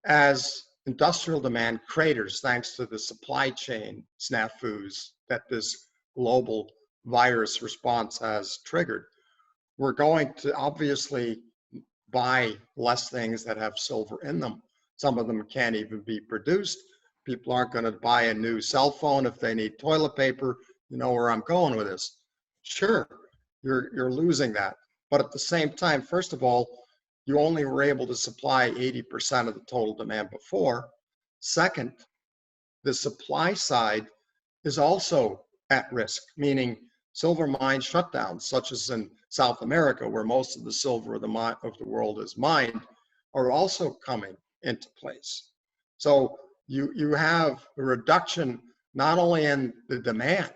As industrial demand craters thanks to the supply chain snafus that this global virus response has triggered, we're going to obviously buy less things that have silver in them. Some of them can't even be produced. People aren't going to buy a new cell phone if they need toilet paper. You know where I'm going with this. Sure, you're losing that. But at the same time, first of all, you only were able to supply 80% of the total demand before. Second, the supply side is also at risk, meaning silver mine shutdowns, such as in South America, where most of the silver of the world is mined, are also coming into place. So you have a reduction not only in the demand,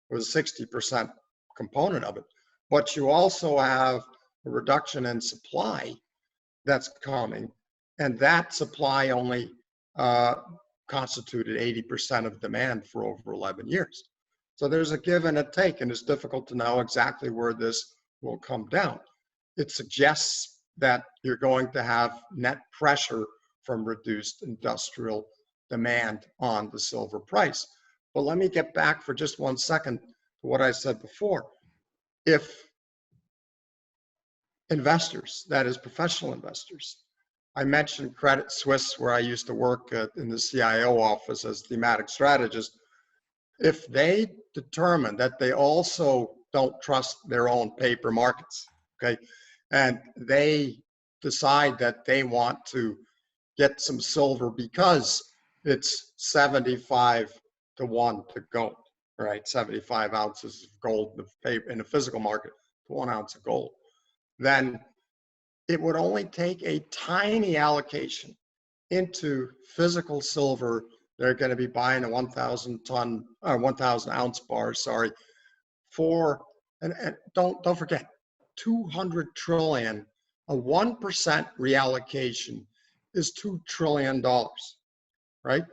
with a 60% component of it, but you also have a reduction in supply that's coming, and that supply only constituted 80% of demand for over 11 years. So there's a give and a take, and it's difficult to know exactly where this will come down. It suggests that you're going to have net pressure from reduced industrial demand on the silver price. But let me get back for just 1 second to what I said before. If investors, that is professional investors, I mentioned Credit Suisse, where I used to work in the CIO office as thematic strategist. If they determine that they also don't trust their own paper markets, okay, and they decide that they want to get some silver because it's 75 to 1 to gold, right? 75 ounces of gold in the physical market to 1 ounce of gold. Then it would only take a tiny allocation into physical silver. They're going to be buying a 1,000 ounce bar, for, and don't forget, 200 trillion. A 1% reallocation is $2 trillion, right?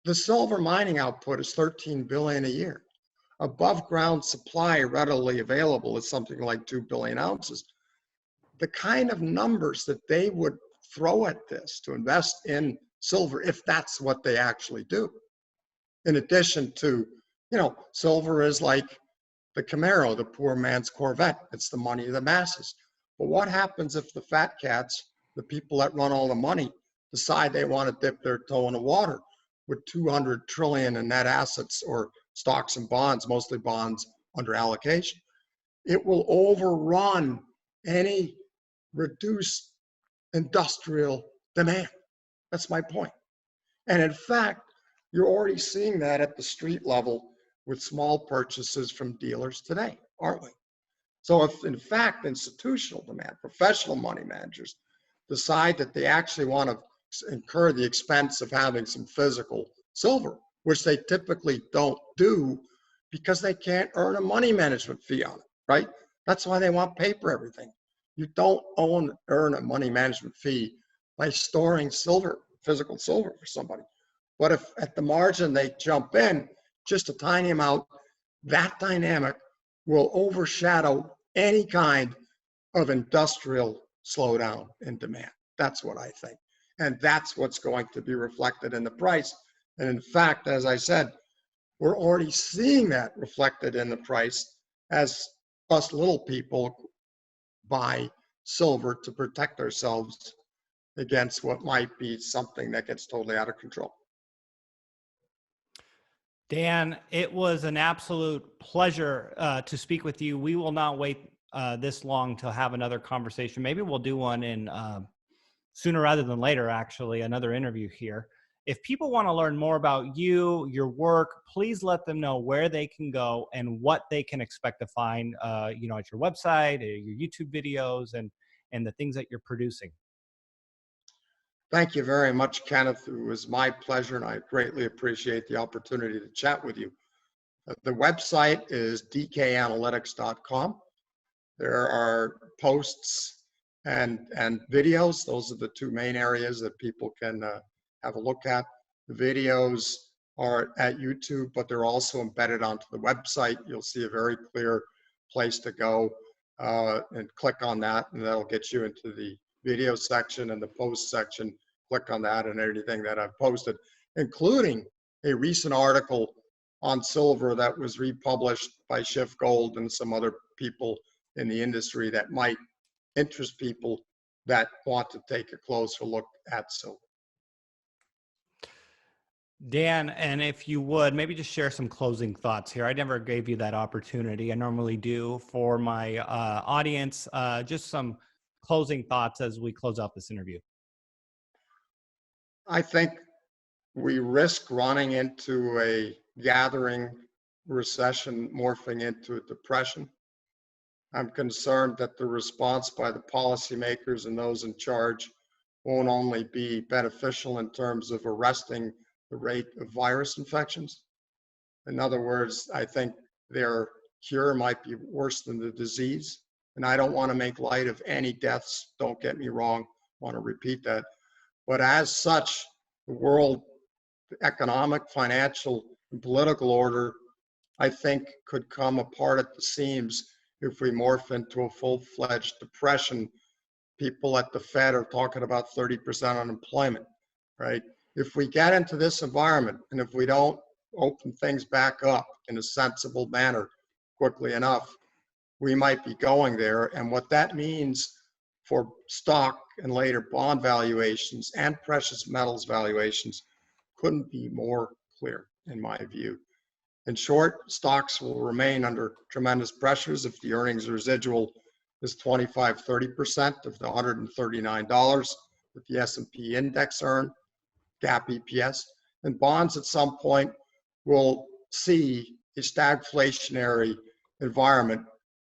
The silver mining output is 13 billion a year. Above ground supply readily available is something like 2 billion ounces. The kind of numbers that they would throw at this to invest in silver, if that's what they actually do. In addition to, silver is like the Camaro, the poor man's Corvette. It's the money of the masses. But what happens if the fat cats, the people that run all the money, decide they want to dip their toe in the water with 200 trillion in net assets or stocks and bonds, mostly bonds under allocation? It will overrun any reduced industrial demand. That's my point. And in fact, you're already seeing that at the street level with small purchases from dealers today, aren't we? So if in fact institutional demand, professional money managers decide that they actually want to incur the expense of having some physical silver, which they typically don't do because they can't earn a money management fee on it, right? That's why they want paper everything. You don't earn a money management fee by storing silver, physical silver for somebody. But if at the margin they jump in just a tiny amount, that dynamic will overshadow any kind of industrial slowdown in demand. That's what I think. And that's what's going to be reflected in the price. And in fact, as I said, we're already seeing that reflected in the price as us little people buy silver to protect ourselves against what might be something that gets totally out of control. Dan, it was an absolute pleasure to speak with you. We will not wait this long to have another conversation. Maybe we'll do one in sooner rather than later, actually, another interview here. If people want to learn more about you, your work, please let them know where they can go and what they can expect to find, at your website, your YouTube videos, and the things that you're producing. Thank you very much, Kenneth. It was my pleasure, and I greatly appreciate the opportunity to chat with you. The website is dkanalytics.com. There are posts and videos. Those are the two main areas that people can have a look at. The videos are at YouTube, but they're also embedded onto the website. You'll see a very clear place to go and click on that, and that'll get you into the video section and the post section. Click on that and anything that I've posted, including a recent article on silver that was republished by Schiff Gold and some other people in the industry that might interest people that want to take a closer look at silver. Dan, and if you would, maybe just share some closing thoughts here. I never gave you that opportunity. I normally do for my audience. Just some closing thoughts as we close out this interview. I think we risk running into a gathering recession morphing into a depression. I'm concerned that the response by the policymakers and those in charge won't only be beneficial in terms of arresting the rate of virus infections. In other words, I think their cure might be worse than the disease. And I don't want to make light of any deaths, don't get me wrong, I want to repeat that. But as such, the world economic, financial, and political order, I think, could come apart at the seams if we morph into a full-fledged depression. People at the Fed are talking about 30% unemployment, right? If we get into this environment and if we don't open things back up in a sensible manner quickly enough, we might be going there. And what that means for stock and later bond valuations and precious metals valuations couldn't be more clear in my view. In short, stocks will remain under tremendous pressures if the earnings residual is 25-30% of the $139 that the S&P index earned, GAAP EPS, and bonds at some point will see a stagflationary environment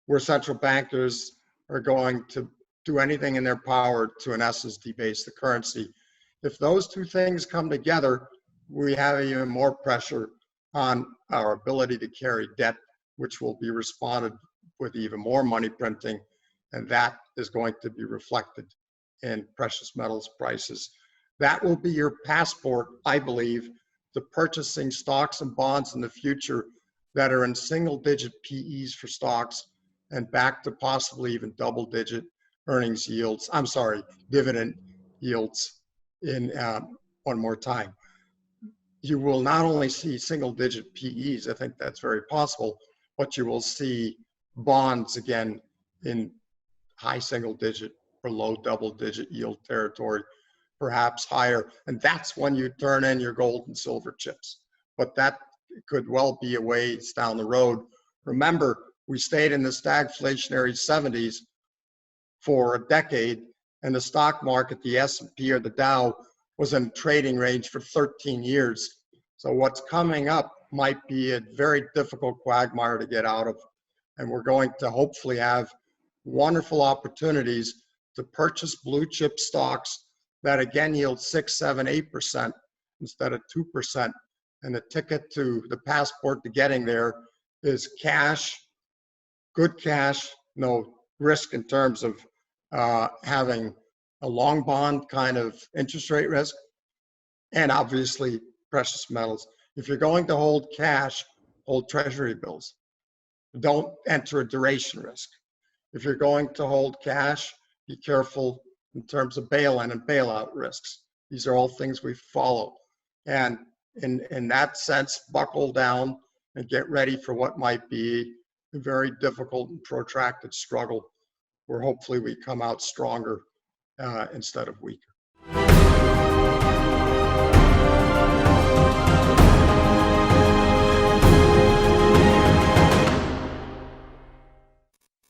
where central bankers are going to do anything in their power to, in essence, debase the currency. If those two things come together, we have even more pressure on our ability to carry debt, which will be responded with even more money printing, and that is going to be reflected in precious metals prices. That will be your passport, I believe, to purchasing stocks and bonds in the future that are in single-digit PEs for stocks and back to possibly even double-digit earnings yields. I'm sorry, dividend yields in one more time. You will not only see single-digit PEs, I think that's very possible, but you will see bonds again in high single-digit or low double-digit yield territory, perhaps higher. And that's when you turn in your gold and silver chips. But that could well be a ways down the road. Remember, we stayed in the stagflationary 70s for a decade, and the stock market, the S&P or the Dow, was in trading range for 13 years. So what's coming up might be a very difficult quagmire to get out of. And we're going to hopefully have wonderful opportunities to purchase blue chip stocks that again yield 6, 7, 8% instead of 2%. And the ticket to the passport to getting there is cash, good cash, no risk in terms of having a long bond kind of interest rate risk, and obviously precious metals. If you're going to hold cash, hold treasury bills. Don't enter a duration risk. If you're going to hold cash, be careful in terms of bail-in and bailout risks. These are all things we follow. And in that sense, buckle down and get ready for what might be a very difficult and protracted struggle where hopefully we come out stronger instead of weaker.